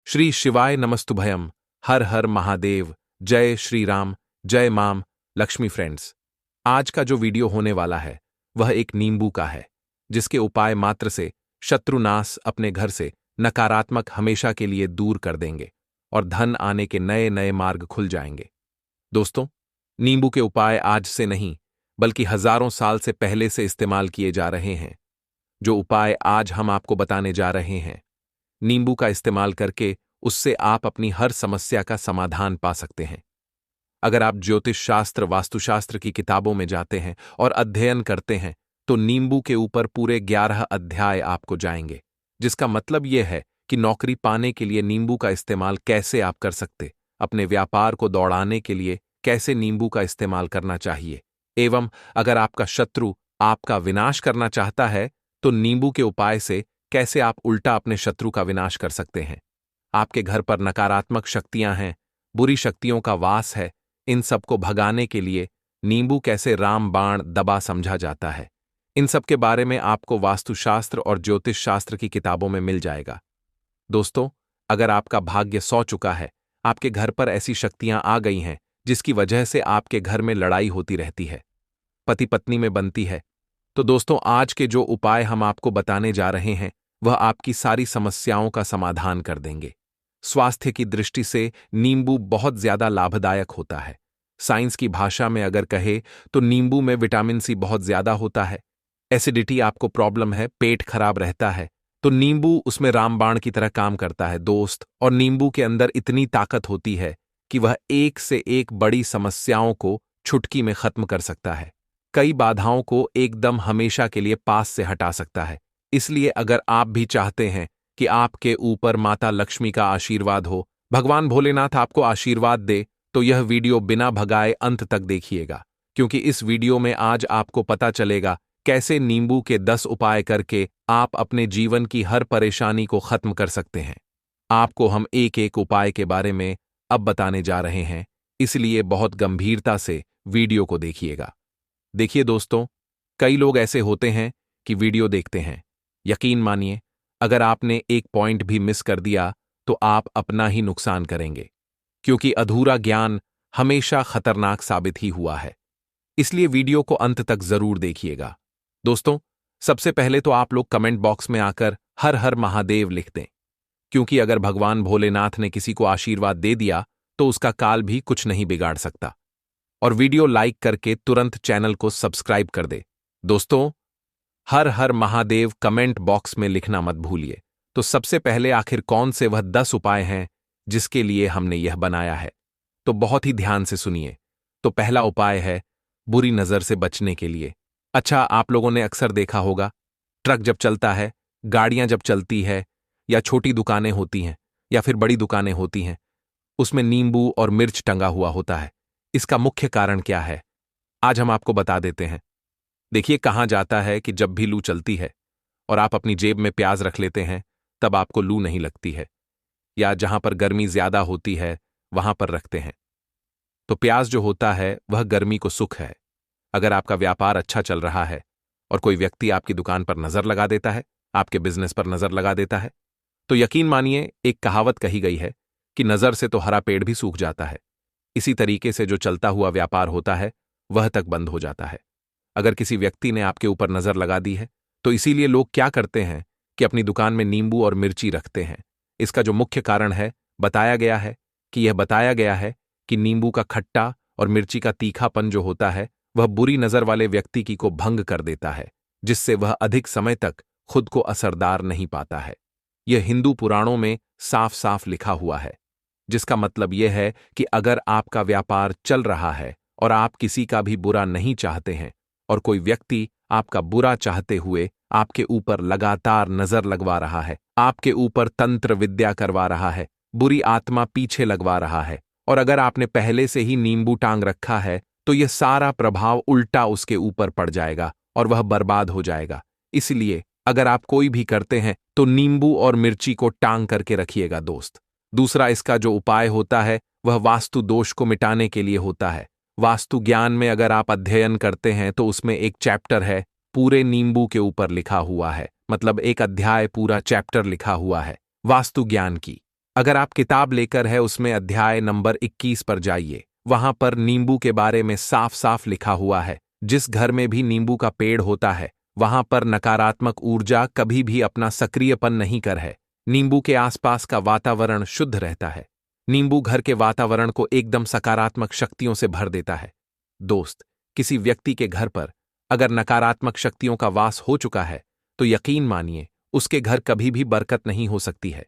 श्री शिवाय नमस्तुभयम। हर हर महादेव। जय श्री राम। जय माम लक्ष्मी। फ्रेंड्स, आज का जो वीडियो होने वाला है वह एक नींबू का है, जिसके उपाय मात्र से शत्रुनाश अपने घर से नकारात्मक हमेशा के लिए दूर कर देंगे और धन आने के नए नए मार्ग खुल जाएंगे। दोस्तों, नींबू के उपाय आज से नहीं बल्कि हजारों साल से पहले से इस्तेमाल किए जा रहे हैं। जो उपाय आज हम आपको बताने जा रहे हैं, नींबू का इस्तेमाल करके उससे आप अपनी हर समस्या का समाधान पा सकते हैं। अगर आप ज्योतिष शास्त्र, वास्तुशास्त्र की किताबों में जाते हैं और अध्ययन करते हैं तो नींबू के ऊपर पूरे 11 अध्याय आपको जाएंगे, जिसका मतलब यह है कि नौकरी पाने के लिए नींबू का इस्तेमाल कैसे आप कर सकते, अपने व्यापार को दौड़ाने के लिए कैसे नींबू का इस्तेमाल करना चाहिए, एवं अगर आपका शत्रु आपका विनाश करना चाहता है तो नींबू के उपाय से कैसे आप उल्टा अपने शत्रु का विनाश कर सकते हैं। आपके घर पर नकारात्मक शक्तियां हैं, बुरी शक्तियों का वास है, इन सबको भगाने के लिए नींबू कैसे रामबाण दबा समझा जाता है, इन सब के बारे में आपको वास्तुशास्त्र और ज्योतिष शास्त्र की किताबों में मिल जाएगा। दोस्तों, अगर आपका भाग्य सौ चुका है, आपके घर पर ऐसी शक्तियां आ गई हैं जिसकी वजह से आपके घर में लड़ाई होती रहती है, पति पत्नी में बनती है, तो दोस्तों आज के जो उपाय हम आपको बताने जा रहे हैं वह आपकी सारी समस्याओं का समाधान कर देंगे। स्वास्थ्य की दृष्टि से नींबू बहुत ज्यादा लाभदायक होता है। साइंस की भाषा में अगर कहे तो नींबू में विटामिन सी बहुत ज्यादा होता है। एसिडिटी आपको प्रॉब्लम है, पेट खराब रहता है, तो नींबू उसमें रामबाण की तरह काम करता है दोस्त। और नींबू के अंदर इतनी ताकत होती है कि वह एक से एक बड़ी समस्याओं को चुटकी में खत्म कर सकता है, कई बाधाओं को एकदम हमेशा के लिए पास से हटा सकता है। इसलिए अगर आप भी चाहते हैं कि आपके ऊपर माता लक्ष्मी का आशीर्वाद हो, भगवान भोलेनाथ आपको आशीर्वाद दे, तो यह वीडियो बिना भगाए अंत तक देखिएगा, क्योंकि इस वीडियो में आज आपको पता चलेगा कैसे नींबू के 10 उपाय करके आप अपने जीवन की हर परेशानी को खत्म कर सकते हैं। आपको हम एक एक उपाय के बारे में अब बताने जा रहे हैं, इसलिए बहुत गंभीरता से वीडियो को देखिएगा। देखिए दोस्तों, कई लोग ऐसे होते हैं कि वीडियो देखते हैं, यकीन मानिए अगर आपने एक पॉइंट भी मिस कर दिया तो आप अपना ही नुकसान करेंगे, क्योंकि अधूरा ज्ञान हमेशा खतरनाक साबित ही हुआ है। इसलिए वीडियो को अंत तक जरूर देखिएगा। दोस्तों, सबसे पहले तो आप लोग कमेंट बॉक्स में आकर हर हर महादेव लिख दें, क्योंकि अगर भगवान भोलेनाथ ने किसी को आशीर्वाद दे दिया तो उसका काल भी कुछ नहीं बिगाड़ सकता। और वीडियो लाइक करके तुरंत चैनल को सब्सक्राइब कर दे। दोस्तों, हर हर महादेव कमेंट बॉक्स में लिखना मत भूलिए। तो सबसे पहले आखिर कौन से वह 10 उपाय हैं जिसके लिए हमने यह बनाया है, तो बहुत ही ध्यान से सुनिए। तो पहला उपाय है बुरी नजर से बचने के लिए। अच्छा, आप लोगों ने अक्सर देखा होगा, ट्रक जब चलता है, गाड़ियां जब चलती है, या छोटी दुकानें होती हैं या फिर बड़ी दुकानें होती हैं, उसमें नींबू और मिर्च टंगा हुआ होता है। इसका मुख्य कारण क्या है, आज हम आपको बता देते हैं। देखिए, कहा जाता है कि जब भी लू चलती है और आप अपनी जेब में प्याज रख लेते हैं तब आपको लू नहीं लगती है, या जहां पर गर्मी ज्यादा होती है वहां पर रखते हैं। तो प्याज जो होता है वह गर्मी को सुख है। अगर आपका व्यापार अच्छा चल रहा है और कोई व्यक्ति आपकी दुकान पर नजर लगा देता है, आपके बिजनेस पर नजर लगा देता है, तो यकीन मानिए एक कहावत कही गई है कि नजर से तो हरा पेड़ भी सूख जाता है। इसी तरीके से जो चलता हुआ व्यापार होता है वह तक बंद हो जाता है। अगर किसी व्यक्ति ने आपके ऊपर नजर लगा दी है तो इसीलिए लोग क्या करते हैं कि अपनी दुकान में नींबू और मिर्ची रखते हैं। इसका जो मुख्य कारण है, बताया गया है कि नींबू का खट्टा और मिर्ची का तीखापन जो होता है वह बुरी नजर वाले व्यक्ति की को भंग कर देता है, जिससे वह अधिक समय तक खुद को असरदार नहीं पाता है। यह हिंदू पुराणों में साफ साफ लिखा हुआ है, जिसका मतलब यह है कि अगर आपका व्यापार चल रहा है और आप किसी का भी बुरा नहीं चाहते हैं और कोई व्यक्ति आपका बुरा चाहते हुए आपके ऊपर लगातार नजर लगवा रहा है, आपके ऊपर तंत्र विद्या करवा रहा है, बुरी आत्मा पीछे लगवा रहा है, और अगर आपने पहले से ही नींबू टांग रखा है तो यह सारा प्रभाव उल्टा उसके ऊपर पड़ जाएगा और वह बर्बाद हो जाएगा। इसलिए अगर आप कोई भी करते हैं तो नींबू और मिर्ची को टांग करके रखिएगा दोस्त। दूसरा इसका जो उपाय होता है वह वास्तु दोष को मिटाने के लिए होता है। वास्तु ज्ञान में अगर आप अध्ययन करते हैं तो उसमें एक चैप्टर है पूरे नींबू के ऊपर लिखा हुआ है, मतलब एक अध्याय पूरा चैप्टर लिखा हुआ है वास्तु ज्ञान की। अगर आप किताब लेकर है उसमें अध्याय नंबर 21 पर जाइए, वहां पर नींबू के बारे में साफ साफ लिखा हुआ है। जिस घर में भी नींबू का पेड़ होता है वहां पर नकारात्मक ऊर्जा कभी भी अपना सक्रियपन नहीं कर है। नींबू के आसपास का वातावरण शुद्ध रहता है। नींबू घर के वातावरण को एकदम सकारात्मक शक्तियों से भर देता है। दोस्त, किसी व्यक्ति के घर पर अगर नकारात्मक शक्तियों का वास हो चुका है तो यकीन मानिए उसके घर कभी भी बरकत नहीं हो सकती है।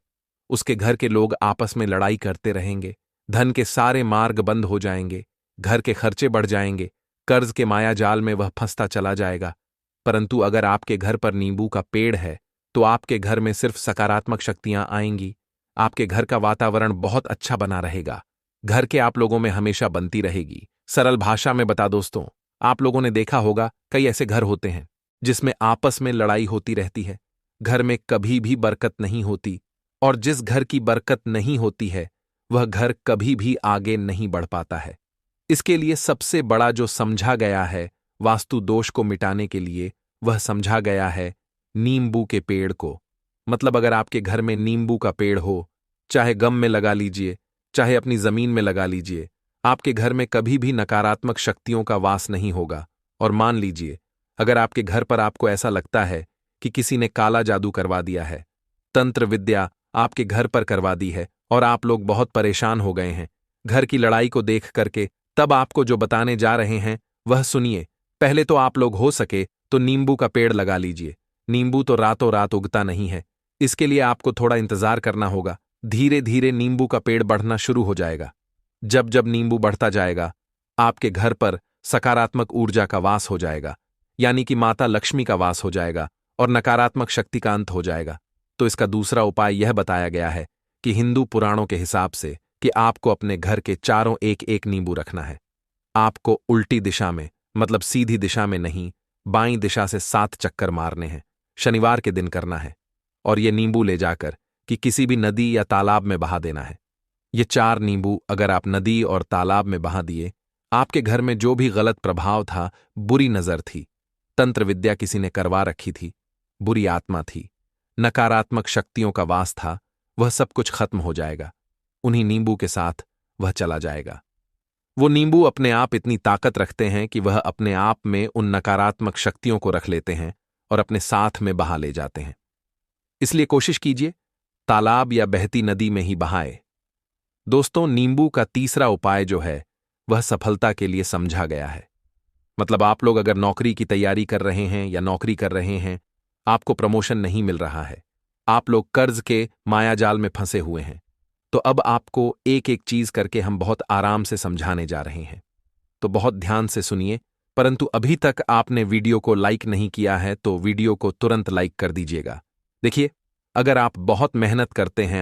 उसके घर के लोग आपस में लड़ाई करते रहेंगे, धन के सारे मार्ग बंद हो जाएंगे, घर के खर्चे बढ़ जाएंगे, कर्ज के माया जाल में वह फंसता चला जाएगा। परंतु अगर आपके घर पर नींबू का पेड़ है तो आपके घर में सिर्फ सकारात्मक शक्तियां आएंगी। आपके घर का वातावरण बहुत अच्छा बना रहेगा। घर के आप लोगों में हमेशा बनती रहेगी। सरल भाषा में बता दोस्तों, आप लोगों ने देखा होगा कई ऐसे घर होते हैं जिसमें आपस में लड़ाई होती रहती है, घर में कभी भी बरकत नहीं होती, और जिस घर की बरकत नहीं होती है वह घर कभी भी आगे नहीं बढ़ पाता है। इसके लिए सबसे बड़ा जो समझा गया है वास्तु दोष को मिटाने के लिए, वह समझा गया है नींबू के पेड़ को। मतलब अगर आपके घर में नींबू का पेड़ हो, चाहे गम में लगा लीजिए, चाहे अपनी जमीन में लगा लीजिए, आपके घर में कभी भी नकारात्मक शक्तियों का वास नहीं होगा। और मान लीजिए अगर आपके घर पर आपको ऐसा लगता है कि किसी ने काला जादू करवा दिया है, तंत्र विद्या आपके घर पर करवा दी है और आप लोग बहुत परेशान हो गए हैं घर की लड़ाई को देख करके, तब आपको जो बताने जा रहे हैं वह सुनिए। पहले तो आप लोग हो सके तो नींबू का पेड़ लगा लीजिए। नींबू तो रातों रात उगता नहीं है, इसके लिए आपको थोड़ा इंतजार करना होगा। धीरे धीरे नींबू का पेड़ बढ़ना शुरू हो जाएगा। जब जब नींबू बढ़ता जाएगा आपके घर पर सकारात्मक ऊर्जा का वास हो जाएगा, यानी कि माता लक्ष्मी का वास हो जाएगा और नकारात्मक शक्ति का अंत हो जाएगा। तो इसका दूसरा उपाय यह बताया गया है कि हिंदू पुराणों के हिसाब से कि आपको अपने घर के चारों एक एक नींबू रखना है। आपको उल्टी दिशा में, मतलब सीधी दिशा में नहीं, बाईं दिशा से 7 चक्कर मारने हैं। शनिवार के दिन करना है और ये नींबू ले जाकर कि किसी भी नदी या तालाब में बहा देना है। ये 4 नींबू अगर आप नदी और तालाब में बहा दिए, आपके घर में जो भी गलत प्रभाव था, बुरी नजर थी, तंत्र विद्या किसी ने करवा रखी थी, बुरी आत्मा थी, नकारात्मक शक्तियों का वास था, वह सब कुछ खत्म हो जाएगा। उन्हीं नींबू के साथ वह चला जाएगा। वो नींबू अपने आप इतनी ताकत रखते हैं कि वह अपने आप में उन नकारात्मक शक्तियों को रख लेते हैं और अपने साथ में बहा ले जाते हैं। इसलिए कोशिश कीजिए तालाब या बहती नदी में ही बहाए। दोस्तों, नींबू का तीसरा उपाय जो है वह सफलता के लिए समझा गया है। मतलब आप लोग अगर नौकरी की तैयारी कर रहे हैं या नौकरी कर रहे हैं, आपको प्रमोशन नहीं मिल रहा है, आप लोग कर्ज के मायाजाल में फंसे हुए हैं, तो अब आपको एक एक चीज करके हम बहुत आराम से समझाने जा रहे हैं। तो बहुत ध्यान से सुनिए। परंतु अभी तक आपने वीडियो को लाइक नहीं किया है तो वीडियो को तुरंत लाइक कर दीजिएगा। देखिए, अगर आप बहुत मेहनत करते हैं,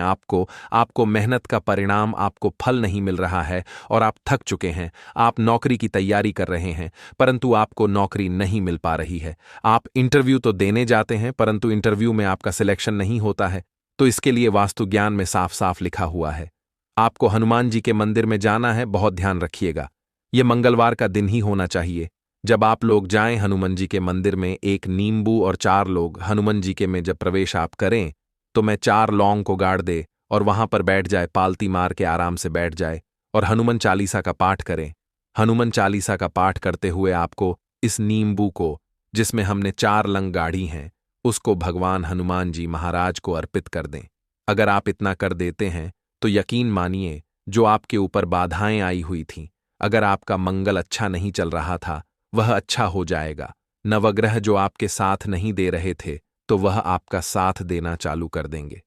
आपको मेहनत का परिणाम, आपको फल नहीं मिल रहा है और आप थक चुके हैं, आप नौकरी की तैयारी कर रहे हैं परंतु आपको नौकरी नहीं मिल पा रही है, आप इंटरव्यू तो देने जाते हैं परंतु इंटरव्यू में आपका सिलेक्शन नहीं होता है, तो इसके लिए वास्तु ज्ञान में साफ साफ लिखा हुआ है आपको हनुमान जी के मंदिर में जाना है। बहुत ध्यान रखिएगा, यह मंगलवार का दिन ही होना चाहिए। जब आप लोग जाएं हनुमान जी के मंदिर में, एक नींबू और 4 लोग हनुमान जी के में जब प्रवेश आप करें तो मैं 4 लौंग को गाड़ दे और वहां पर बैठ जाए, पालती मार के आराम से बैठ जाए और हनुमान चालीसा का पाठ करें। हनुमान चालीसा का पाठ करते हुए आपको इस नींबू को, जिसमें हमने 4 लंग गाड़ी हैं, उसको भगवान हनुमान जी महाराज को अर्पित कर दें। अगर आप इतना कर देते हैं तो यकीन मानिए जो आपके ऊपर बाधाएं आई हुई थीं, अगर आपका मंगल अच्छा नहीं चल रहा था, वह अच्छा हो जाएगा। नवग्रह जो आपके साथ नहीं दे रहे थे तो वह आपका साथ देना चालू कर देंगे।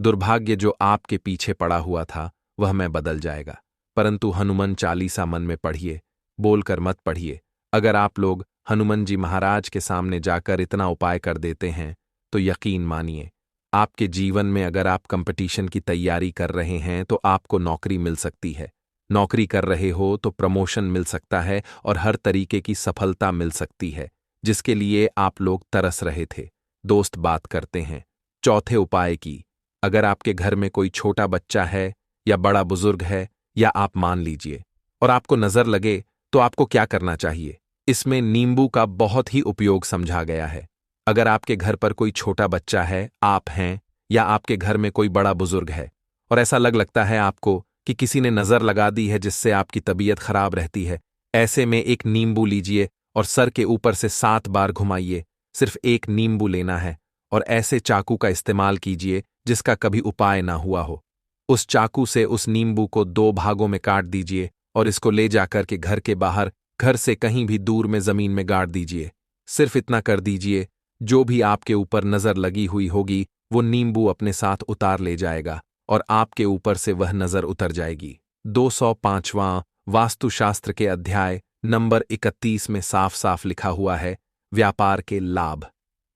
दुर्भाग्य जो आपके पीछे पड़ा हुआ था वह मैं बदल जाएगा। परंतु हनुमान चालीसा मन में पढ़िए, बोलकर मत पढ़िए। अगर आप लोग हनुमान जी महाराज के सामने जाकर इतना उपाय कर देते हैं तो यकीन मानिए आपके जीवन में, अगर आप कंपटीशन की तैयारी कर रहे हैं तो आपको नौकरी मिल सकती है, नौकरी कर रहे हो तो प्रमोशन मिल सकता है और हर तरीके की सफलता मिल सकती है जिसके लिए आप लोग तरस रहे थे। दोस्त, बात करते हैं चौथे उपाय की। अगर आपके घर में कोई छोटा बच्चा है या बड़ा बुजुर्ग है, या आप मान लीजिए और आपको नजर लगे, तो आपको क्या करना चाहिए। इसमें नींबू का बहुत ही उपयोग समझा गया है। अगर आपके घर पर कोई छोटा बच्चा है, आप हैं, या आपके घर में कोई बड़ा बुजुर्ग है और ऐसा लगता है आपको कि किसी ने नज़र लगा दी है, जिससे आपकी तबीयत खराब रहती है। ऐसे में एक नींबू लीजिए और सर के ऊपर से 7 बार घुमाइए। सिर्फ एक नींबू लेना है और ऐसे चाकू का इस्तेमाल कीजिए जिसका कभी उपाय ना हुआ हो। उस चाकू से उस नींबू को 2 भागों में काट दीजिए और इसको ले जाकर के घर के बाहर, घर से कहीं भी दूर में जमीन में गाड़ दीजिए। सिर्फ इतना कर दीजिए, जो भी आपके ऊपर नजर लगी हुई होगी वो नींबू अपने साथ उतार ले जाएगा और आपके ऊपर से वह नजर उतर जाएगी। 205वां वास्तुशास्त्र के अध्याय नंबर 31 में साफ साफ लिखा हुआ है व्यापार के लाभ,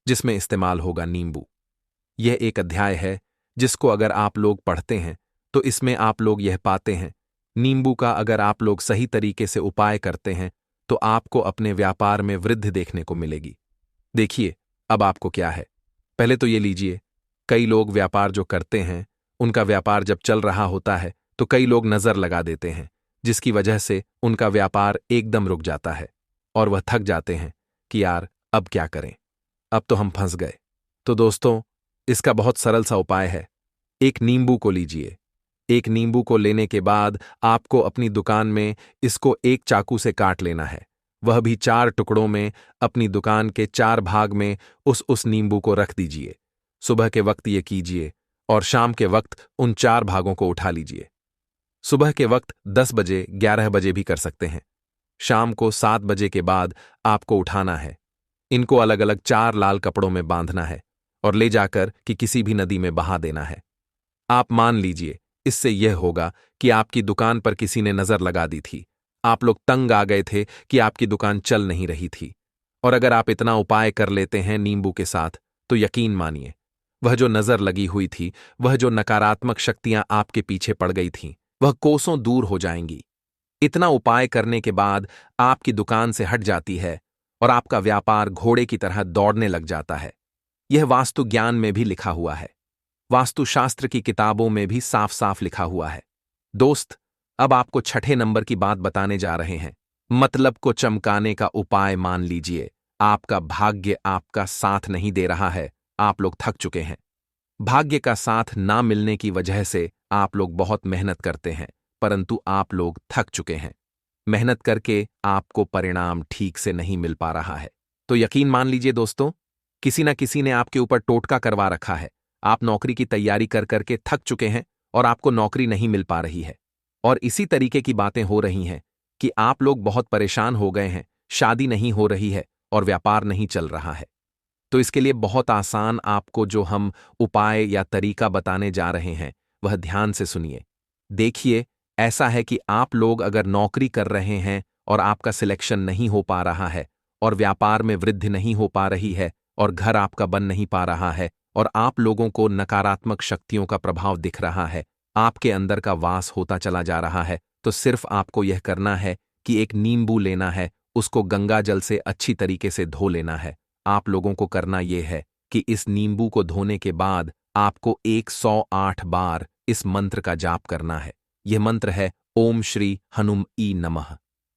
जिसमें इस्तेमाल होगा नींबू। यह एक अध्याय है जिसको अगर आप लोग पढ़ते हैं तो इसमें आप लोग यह पाते हैं, नींबू का अगर आप लोग सही तरीके से उपाय करते हैं तो आपको अपने व्यापार में वृद्धि देखने को मिलेगी। देखिए अब आपको क्या है, पहले तो ये लीजिए। कई लोग व्यापार जो करते हैं, उनका व्यापार जब चल रहा होता है तो कई लोग नजर लगा देते हैं, जिसकी वजह से उनका व्यापार एकदम रुक जाता है और वह थक जाते हैं कि यार अब क्या करें, अब तो हम फंस गए। तो दोस्तों, इसका बहुत सरल सा उपाय है। एक नींबू को लीजिए। एक नींबू को लेने के बाद आपको अपनी दुकान में इसको एक चाकू से काट लेना है, वह भी 4 टुकड़ों में। अपनी दुकान के 4 भाग में उस नींबू को रख दीजिए। सुबह के वक्त ये कीजिए और शाम के वक्त उन 4 भागों को उठा लीजिए। सुबह के वक्त 10 बजे 11 बजे भी कर सकते हैं। शाम को 7 बजे के बाद आपको उठाना है। इनको अलग अलग 4 लाल कपड़ों में बांधना है और ले जाकर कि किसी भी नदी में बहा देना है। आप मान लीजिए इससे यह होगा कि आपकी दुकान पर किसी ने नजर लगा दी थी, आप लोग तंग आ गए थे कि आपकी दुकान चल नहीं रही थी। और अगर आप इतना उपाय कर लेते हैं नींबू के साथ तो यकीन मानिए, वह जो नजर लगी हुई थी, वह जो नकारात्मक शक्तियां आपके पीछे पड़ गई थीं, वह कोसों दूर हो जाएंगी। इतना उपाय करने के बाद आपकी दुकान से हट जाती है और आपका व्यापार घोड़े की तरह दौड़ने लग जाता है। यह वास्तु ज्ञान में भी लिखा हुआ है, वास्तुशास्त्र की किताबों में भी साफ साफ लिखा हुआ है। दोस्त, अब आपको 6ठे नंबर की बात बताने जा रहे हैं। मतलब को चमकाने का उपाय मान लीजिए। आपका भाग्य आपका साथ नहीं दे रहा है, आप लोग थक चुके हैं। भाग्य का साथ ना मिलने की वजह से आप लोग बहुत मेहनत करते हैं, परंतु आप लोग थक चुके हैं। मेहनत करके आपको परिणाम ठीक से नहीं मिल पा रहा है। तो यकीन मान लीजिए दोस्तों, किसी न किसी ने आपके ऊपर टोटका करवा रखा है। आप नौकरी की तैयारी कर करके थक चुके हैं और आपको नौकरी नहीं मिल पा रही है। और इसी तरीके की बातें हो रही हैं कि आप लोग बहुत परेशान हो गए हैं, शादी नहीं हो रही है और व्यापार नहीं चल रहा है। तो इसके लिए बहुत आसान आपको जो हम उपाय या तरीका बताने जा रहे हैं, वह ध्यान से सुनिए। देखिए, ऐसा है कि आप लोग अगर नौकरी कर रहे हैं और आपका सिलेक्शन नहीं हो पा रहा है और व्यापार में वृद्धि नहीं हो पा रही है और घर आपका बन नहीं पा रहा है और आप लोगों को नकारात्मक शक्तियों का प्रभाव दिख रहा है, आपके अंदर का वास होता चला जा रहा है, तो सिर्फ आपको यह करना है कि एक नींबू लेना है, उसको गंगा जल से अच्छी तरीके से धो लेना है। आप लोगों को करना यह है कि इस नींबू को धोने के बाद आपको 108 बार इस मंत्र का जाप करना है। यह मंत्र है ओम श्री हनुम ई नमः।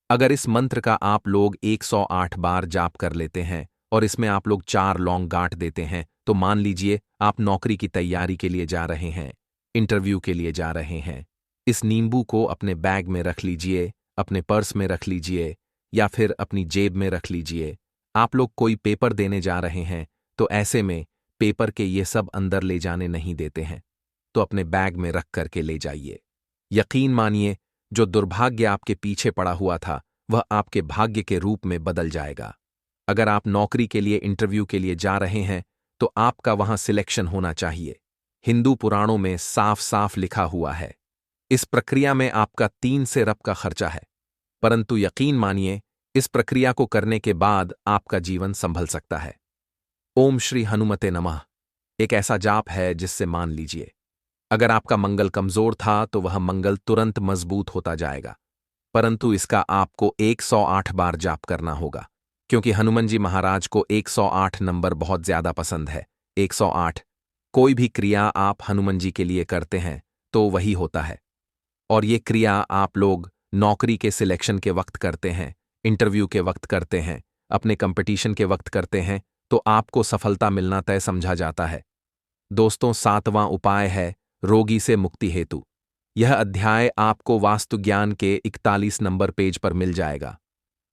अगर इस मंत्र का आप लोग 108 बार जाप कर लेते हैं और इसमें आप लोग 4 लौंग गांठ देते हैं, तो मान लीजिए आप नौकरी की तैयारी के लिए जा रहे हैं, इंटरव्यू के लिए जा रहे हैं। इस नींबू को अपने बैग में रख लीजिए, अपने पर्स में रख लीजिए या फिर अपनी जेब में रख लीजिए। आप लोग कोई पेपर देने जा रहे हैं तो ऐसे में पेपर के ये सब अंदर ले जाने नहीं देते हैं, तो अपने बैग में रख करके ले जाइए। यकीन मानिए, जो दुर्भाग्य आपके पीछे पड़ा हुआ था वह आपके भाग्य के रूप में बदल जाएगा। अगर आप नौकरी के लिए इंटरव्यू के लिए जा रहे हैं तो आपका वहां सिलेक्शन होना चाहिए। हिंदू पुराणों में साफ साफ लिखा हुआ है। इस प्रक्रिया में आपका 3 से रब का खर्चा है, परंतु यकीन मानिए इस प्रक्रिया को करने के बाद आपका जीवन संभल सकता है। ओम श्री हनुमते नमः एक ऐसा जाप है जिससे मान लीजिए अगर आपका मंगल कमजोर था तो वह मंगल तुरंत मजबूत होता जाएगा, परंतु इसका आपको 108 बार जाप करना होगा, क्योंकि हनुमान जी महाराज को 108 नंबर बहुत ज्यादा पसंद है। 108 कोई भी क्रिया आप हनुमान जी के लिए करते हैं तो वही होता है। और ये क्रिया आप लोग नौकरी के सिलेक्शन के वक्त करते हैं, इंटरव्यू के वक्त करते हैं, अपने कंपटीशन के वक्त करते हैं, तो आपको सफलता मिलना तय समझा जाता है। दोस्तों, 7वां उपाय है रोगी से मुक्ति हेतु। यह अध्याय आपको वास्तु ज्ञान के 41 नंबर पेज पर मिल जाएगा।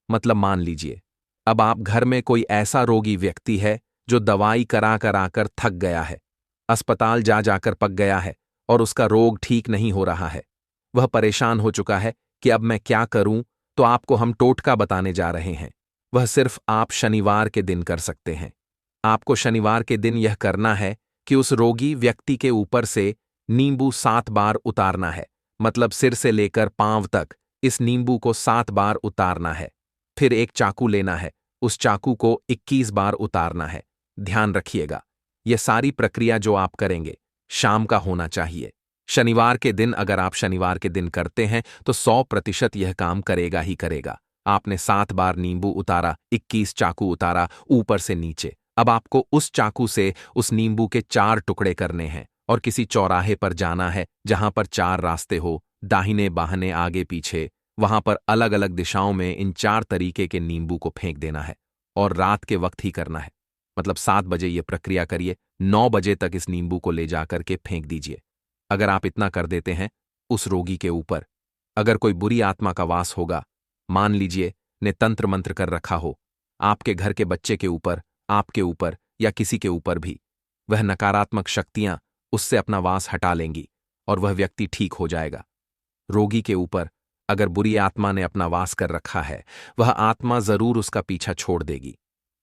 मतलब मान लीजिए, अब आप घर में कोई ऐसा रोगी व्यक्ति है जो दवाई करा कर आकर थक गया है, अस्पताल जा जाकर पक गया है और उसका रोग ठीक नहीं हो रहा है। वह परेशान हो चुका है कि अब मैं क्या करूं, तो आपको हम टोटका बताने जा रहे हैं। वह सिर्फ आप शनिवार के दिन कर सकते हैं। आपको शनिवार के दिन यह करना है कि उस रोगी व्यक्ति के ऊपर से नींबू 7 बार उतारना है। मतलब सिर से लेकर पांव तक इस नींबू को 7 बार उतारना है। फिर एक चाकू लेना है, उस चाकू को 21 बार उतारना है। ध्यान रखिएगा, यह सारी प्रक्रिया जो आप करेंगे शाम का होना चाहिए। शनिवार के दिन अगर आप शनिवार के दिन करते हैं तो 100% यह काम करेगा ही करेगा। आपने 7 बार नींबू उतारा, 21 चाकू उतारा ऊपर से नीचे। अब आपको उस चाकू से उस नींबू के 4 टुकड़े करने हैं और किसी चौराहे पर जाना है जहां पर 4 रास्ते हो, दाहिने बाहने आगे पीछे। वहां पर अलग अलग दिशाओं में इन 4 तरीके के नींबू को फेंक देना है और रात के वक्त ही करना है। मतलब 7 बजे यह प्रक्रिया करिए, 9 बजे तक इस नींबू को ले जाकर के फेंक दीजिए। अगर आप इतना कर देते हैं, उस रोगी के ऊपर अगर कोई बुरी आत्मा का वास होगा, मान लीजिए ने तंत्र मंत्र कर रखा हो, आपके घर के बच्चे के ऊपर, आपके ऊपर या किसी के ऊपर भी, वह नकारात्मक शक्तियां उससे अपना वास हटा लेंगी और वह व्यक्ति ठीक हो जाएगा। रोगी के ऊपर अगर बुरी आत्मा ने अपना वास कर रखा है, वह आत्मा जरूर उसका पीछा छोड़ देगी।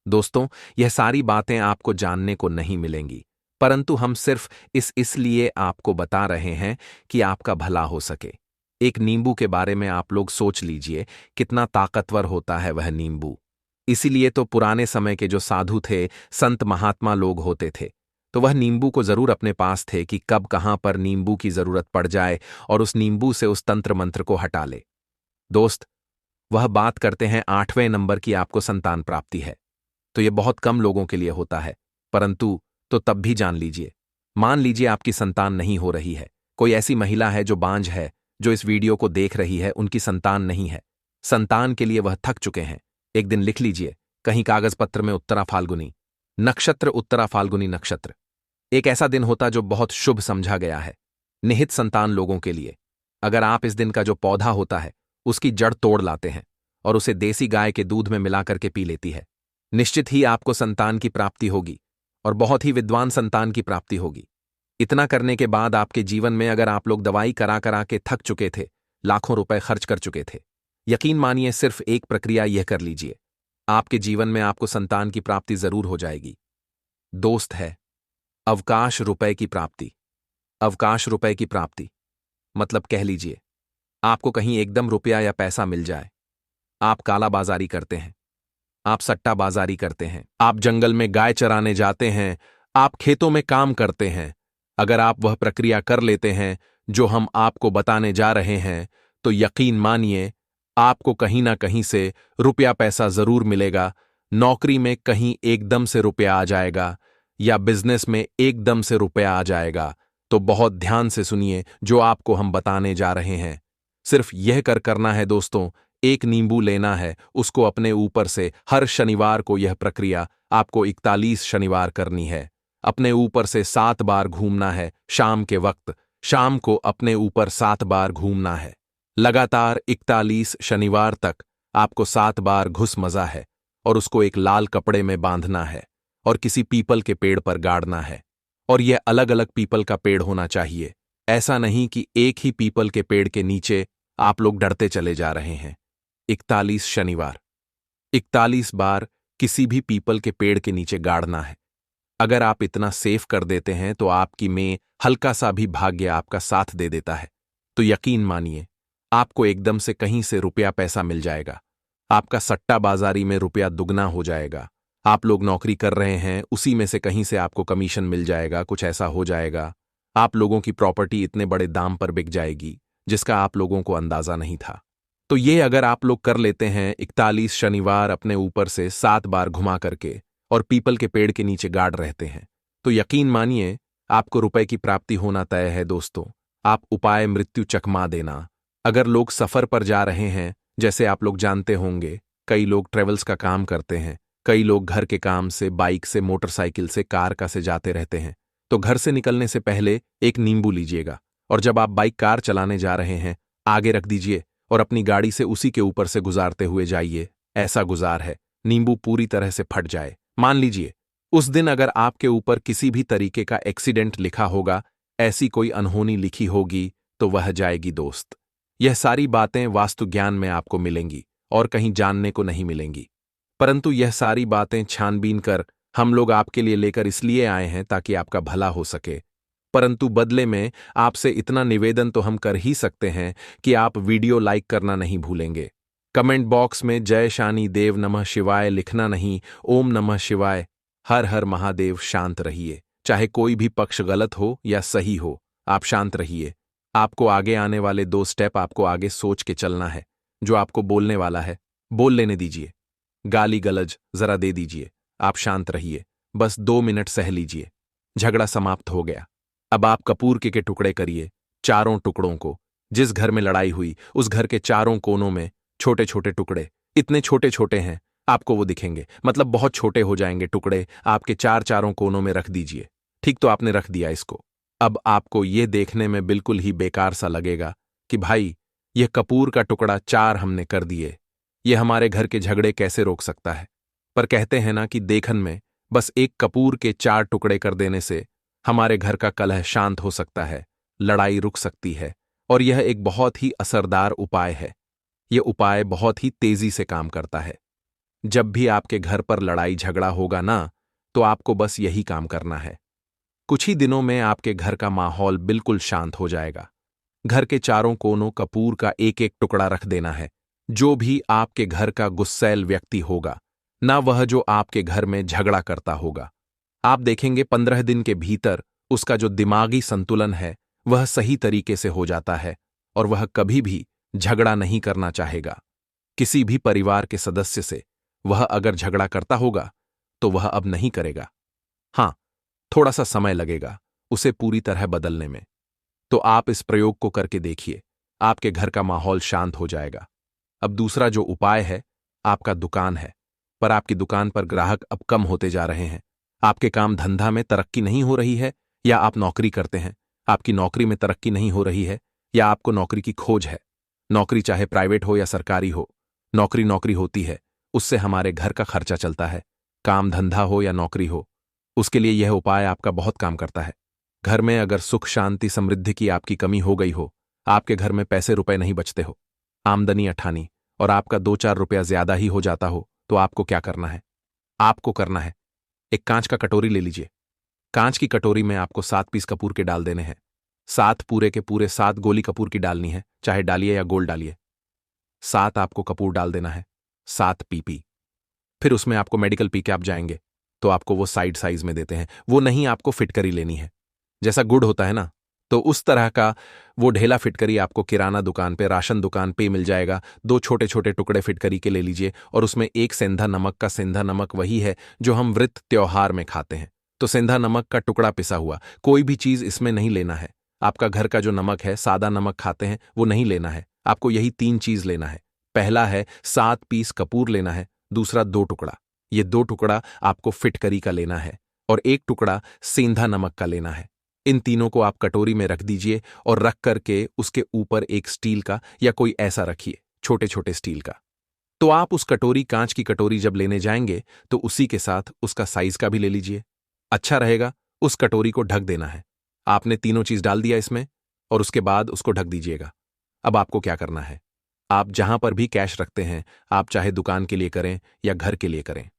दोस्तों, यह सारी बातें आपको जानने को नहीं मिलेंगी, परंतु हम सिर्फ इसलिए आपको बता रहे हैं कि आपका भला हो सके। एक नींबू के बारे में आप लोग सोच लीजिए कितना ताकतवर होता है वह नींबू। इसीलिए तो पुराने समय के जो साधु थे, संत महात्मा लोग होते थे, तो वह नींबू को जरूर अपने पास थे कि कब कहां पर नींबू की जरूरत पड़ जाए और उस नींबू से उस तंत्र मंत्र को हटा ले। दोस्त, वह बात करते हैं 8वें नंबर की आपको संतान प्राप्ति है, तो यह बहुत कम लोगों के लिए होता है, परंतु तो तब भी जान लीजिए। मान लीजिए आपकी संतान नहीं हो रही है, कोई ऐसी महिला है जो बांझ है, जो इस वीडियो को देख रही है, उनकी संतान नहीं है, संतान के लिए वह थक चुके हैं। एक दिन लिख लीजिए कहीं कागज पत्र में उत्तरा फाल्गुनी नक्षत्र, उत्तरा फाल्गुनी नक्षत्र एक ऐसा दिन होता जो बहुत शुभ समझा गया है निहित संतान लोगों के लिए। अगर आप इस दिन का जो पौधा होता है उसकी जड़ तोड़ लाते हैं और उसे देसी गाय के दूध में मिलाकर के पी लेती है, निश्चित ही आपको संतान की प्राप्ति होगी और बहुत ही विद्वान संतान की प्राप्ति होगी। इतना करने के बाद आपके जीवन में अगर आप लोग दवाई करा करा के थक चुके थे, लाखों रुपए खर्च कर चुके थे, यकीन मानिए सिर्फ एक प्रक्रिया यह कर लीजिए, आपके जीवन में आपको संतान की प्राप्ति जरूर हो जाएगी। दोस्त है अवकाश रुपए की प्राप्ति। अवकाश रुपए की प्राप्ति मतलब कह लीजिए आपको कहीं एकदम रुपया या पैसा मिल जाए। आप कालाबाजारी करते हैं, आप सट्टाबाजारी करते हैं, आप जंगल में गाय चराने जाते हैं, आप खेतों में काम करते हैं। अगर आप वह प्रक्रिया कर लेते हैं जो हम आपको बताने जा रहे हैं, तो यकीन मानिए आपको कहीं ना कहीं से रुपया पैसा जरूर मिलेगा। नौकरी में कहीं एकदम से रुपया आ जाएगा या बिजनेस में एकदम से रुपया आ जाएगा। तो बहुत ध्यान से सुनिए जो आपको हम बताने जा रहे हैं। सिर्फ यह करना है दोस्तों, एक नींबू लेना है, उसको अपने ऊपर से हर शनिवार को यह प्रक्रिया आपको 41 शनिवार करनी है। अपने ऊपर से 7 बार घूमना है शाम के वक्त, शाम को अपने ऊपर 7 बार घूमना है। लगातार 41 शनिवार तक आपको 7 बार घुस मजा है और उसको एक लाल कपड़े में बांधना है और किसी पीपल के पेड़ पर गाड़ना है। और यह अलग अलग पीपल का पेड़ होना चाहिए, ऐसा नहीं कि एक ही पीपल के पेड़ के नीचे आप लोग डरते चले जा रहे हैं। 41 शनिवार 41 बार किसी भी पीपल के पेड़ के नीचे गाड़ना है। अगर आप इतना सेफ कर देते हैं तो आपकी में हल्का सा भी भाग्य आपका साथ दे देता है, तो यकीन मानिए आपको एकदम से कहीं से रुपया पैसा मिल जाएगा। आपका सट्टा बाजारी में रुपया दुगना हो जाएगा। आप लोग नौकरी कर रहे हैं, उसी में से कहीं से आपको कमीशन मिल जाएगा, कुछ ऐसा हो जाएगा। आप लोगों की प्रॉपर्टी इतने बड़े दाम पर बिक जाएगी जिसका आप लोगों को अंदाजा नहीं था। तो ये अगर आप लोग कर लेते हैं 41 शनिवार अपने ऊपर से 7 बार घुमा करके और पीपल के पेड़ के नीचे गाड़ रहते हैं, तो यकीन मानिए आपको रुपए की प्राप्ति होना तय है। दोस्तों, आप उपाय मृत्यु चकमा देना। अगर लोग सफर पर जा रहे हैं, जैसे आप लोग जानते होंगे कई लोग ट्रेवल्स का काम करते हैं, कई लोग घर के काम से, बाइक से, मोटरसाइकिल से, कार का से जाते रहते हैं, तो घर से निकलने से पहले एक नींबू लीजिएगा और जब आप बाइक कार चलाने जा रहे हैं आगे रख दीजिए और अपनी गाड़ी से उसी के ऊपर से गुजारते हुए जाइए। ऐसा गुजार है नींबू पूरी तरह से फट जाए। मान लीजिए उस दिन अगर आपके ऊपर किसी भी तरीके का एक्सीडेंट लिखा होगा, ऐसी कोई अनहोनी लिखी होगी, तो वह जाएगी दोस्त। यह सारी बातें वास्तु ज्ञान में आपको मिलेंगी और कहीं जानने को नहीं मिलेंगी, परंतु यह सारी बातें छानबीन कर हम लोग आपके लिए लेकर इसलिए आए हैं ताकि आपका भला हो सके। परंतु बदले में आपसे इतना निवेदन तो हम कर ही सकते हैं कि आप वीडियो लाइक करना नहीं भूलेंगे। कमेंट बॉक्स में जय शानी देव नमः शिवाय लिखना नहीं, ओम नमः शिवाय। हर हर महादेव। शांत रहिए, चाहे कोई भी पक्ष गलत हो या सही हो, आप शांत रहिए। आपको आगे आने वाले 2 स्टेप आपको आगे सोच के चलना है। जो आपको बोलने वाला है बोल लेने दीजिए, गाली गलज जरा दे दीजिए। आप शांत रहिए, बस 2 मिनट सह लीजिए। झगड़ा समाप्त हो गया। अब आप कपूर के टुकड़े करिए, चारों टुकड़ों को। जिस घर में लड़ाई हुई उस घर के चारों कोनों में छोटे छोटे टुकड़े, इतने छोटे छोटे हैं आपको वो दिखेंगे, मतलब बहुत छोटे हो जाएंगे टुकड़े, आपके चारों कोनों में रख दीजिए। ठीक तो आपने रख दिया इसको। अब आपको ये देखने में बिल्कुल ही बेकार सा लगेगा कि भाई यह कपूर का टुकड़ा 4 हमने कर दिए, ये हमारे घर के झगड़े कैसे रोक सकता है। पर कहते हैं ना कि देखन में बस एक कपूर के 4 टुकड़े कर देने से हमारे घर का कलह शांत हो सकता है, लड़ाई रुक सकती है। और यह एक बहुत ही असरदार उपाय है। यह उपाय बहुत ही तेजी से काम करता है। जब भी आपके घर पर लड़ाई झगड़ा होगा ना, तो आपको बस यही काम करना है। कुछ ही दिनों में आपके घर का माहौल बिल्कुल शांत हो जाएगा। घर के चारों कोनों कपूर का एक एक टुकड़ा रख देना है। जो भी आपके घर का गुस्सैल व्यक्ति होगा, ना वह जो आपके घर में झगड़ा करता होगा, आप देखेंगे 15 दिन के भीतर उसका जो दिमागी संतुलन है वह सही तरीके से हो जाता है और वह कभी भी झगड़ा नहीं करना चाहेगा। किसी भी परिवार के सदस्य से वह अगर झगड़ा करता होगा तो वह अब नहीं करेगा। हां, थोड़ा सा समय लगेगा उसे पूरी तरह बदलने में। तो आप इस प्रयोग को करके देखिए, आपके घर का माहौल शांत हो जाएगा। अब दूसरा जो उपाय है, आपका दुकान है, पर आपकी दुकान पर ग्राहक अब कम होते जा रहे हैं। आपके काम धंधा में तरक्की नहीं हो रही है, या आप नौकरी करते हैं, आपकी नौकरी में तरक्की नहीं हो रही है, या आपको नौकरी की खोज है। नौकरी चाहे प्राइवेट हो या सरकारी हो, नौकरी होती है, उससे हमारे घर का खर्चा चलता है। काम धंधा हो या नौकरी हो, उसके लिए यह उपाय आपका बहुत काम करता है। घर में अगर सुख शांति समृद्धि की आपकी कमी हो गई हो, आपके घर में पैसे रुपए नहीं बचते हो, आमदनी अठानी और आपका 2-4 रुपया ज्यादा ही हो जाता हो, तो आपको क्या करना है? आपको करना है, एक कांच का कटोरी ले लीजिए। कांच की कटोरी में आपको 7 पीस कपूर के डाल देने हैं। 7 पूरे के पूरे 7 गोली कपूर की डालनी है, चाहे डालिए या गोल डालिए। 7 आपको कपूर डाल देना है, 7 पीपी। फिर उसमें आपको मेडिकल पी के आप जाएंगे तो आपको वो साइज में देते हैं, वो नहीं, आपको फिटकरी लेनी है। जैसा गुड़ होता है ना, तो उस तरह का वो ढेला फिटकरी आपको किराना दुकान पे, राशन दुकान पे मिल जाएगा। 2 छोटे छोटे टुकड़े फिटकरी के ले लीजिए और उसमें एक सेंधा नमक का, सेंधा नमक वही है जो हम व्रत त्योहार में खाते हैं, तो सेंधा नमक का टुकड़ा पिसा हुआ, कोई भी चीज इसमें नहीं लेना है। आपका घर का जो नमक है, सादा नमक खाते हैं, वो नहीं लेना है। आपको यही 3 चीज लेना है। पहला है 7 पीस कपूर लेना है, दूसरा 2 टुकड़ा, ये 2 टुकड़ा आपको फिटकरी का लेना है, और 1 टुकड़ा सेंधा नमक का लेना है। इन तीनों को आप कटोरी में रख दीजिए और रख करके उसके ऊपर एक स्टील का या कोई ऐसा रखिए, छोटे छोटे स्टील का। तो आप उस कटोरी, कांच की कटोरी जब लेने जाएंगे तो उसी के साथ उसका साइज का भी ले लीजिए। अच्छा रहेगा उस कटोरी को ढक देना है। आपने तीनों चीज डाल दिया इसमें और उसके बाद उसको ढक दीजिएगा। अब आपको क्या करना है, आप जहां पर भी कैश रखते हैं, आप चाहे दुकान के लिए करें या घर के लिए करें,